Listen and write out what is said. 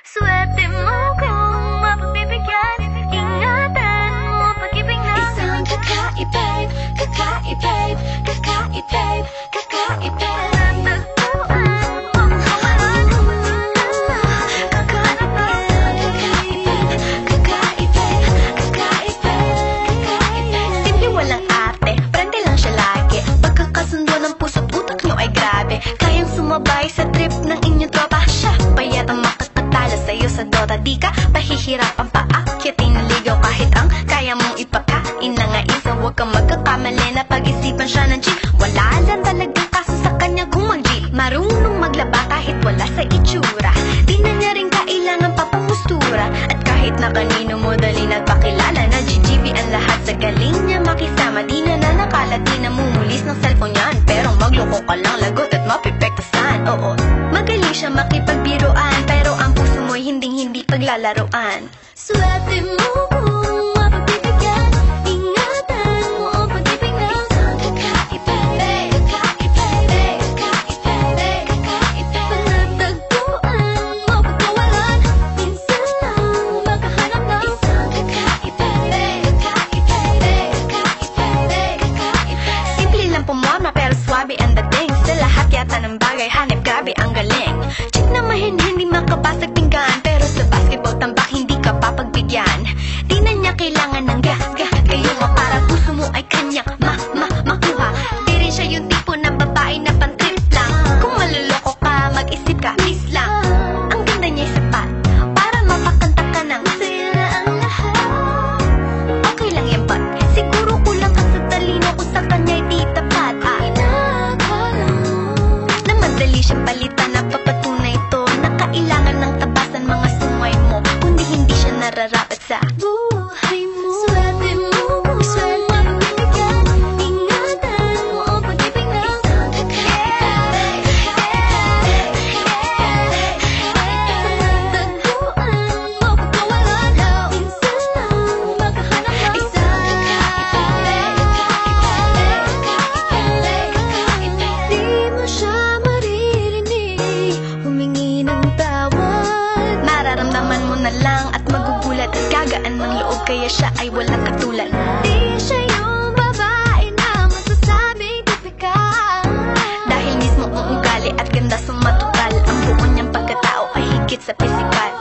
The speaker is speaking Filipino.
Swerte mo kung mapagbibigyan. Ingatan mo pag-ibig na Isang kakaibig, kakaibig, kakaibig, kakaibig. Simple walang ate, prende lang siya lagi. Pagkakasundo ng puso't utak nyo ay grabe. Kayang sumabay sa trip ng inyong tropa. Siya payat ang makakatala sa'yo sa Dota. Di ka pahihirapan pa akyatin ng ligaw. Kahit ang kaya mong ipakain na nga isa. Huwag kang magkakamali na pag-isipan siya ng cheat. Wala lang talagang kaso sa kanya kung mag-G. Marunong maglaba kahit wala sa itsura. Di na niya rin kailangan papamustura. At kahit na kanino mo dali nagpakilala na GGB ang lahat sa galing niya makisama. Di na nakala, di na mumulis ng cellphone yan. Pero magloko ka lang, lagot at mapipektasan. Oo, magaling siya makipagbiruan. Pero ang puso mo'y hinding-hindi paglalaroan. Swerte mo kung mapagbibigyan. Ingatan mo ang pag-ibig na Isang kakaibig, kakaibig, kakaibig, kakaibig. panatagpuan mo pagkawalan. Minsan lang makahanap ng Isang kakaibig, kakaibig, kakaibig, kakaibig. Simple lang pumorma pero swabe ang dating. Sa lahat yata ng bagay hanip grabe ang galing. Chick na hindi makabasag pinggan. Pero sa basketball tambak hindi ka papagbigyan. Di na niya kailangan ng gayuma para puso mo ay kanyang makuha. Di rin siya yung tipo ng babae na pantrip lang. Kung maluloko ka, mag-isip ka, please lang. Ang ganda niya sapat para mapakanta ka ng sira ang lahat. okay lang yan ba't siguro kulang ka sa talino kung sa kanya'y di tapat. Inakala mo Na madali siyang palitan, napapatunay ito na kailangan ng tabasan mga sungay mo. Kundi hindi siya nararapat sa buhay mo. Swerte mo kung mapagbibigyan. Ingatan mo ang pag-ibig na Isang kakaibig, kakaibig, kakaibig, kakaibig. panatagpuan mo pagkawalan. Minsan lang makahanap ng Isang kakaibig, kakaibig, kakaibig, kakaibig. di mo siya maririnig humingi ng tawad. Mararamdaman mo na lang at magugulat. At gagaan ng loob kaya siya ay walang katulad. Di siya yung babae na masasabing tipikal. Dahil mismo ang ugali at ganda sumatotal. Ang buo niyang pagkatao ay higit sa pisikal.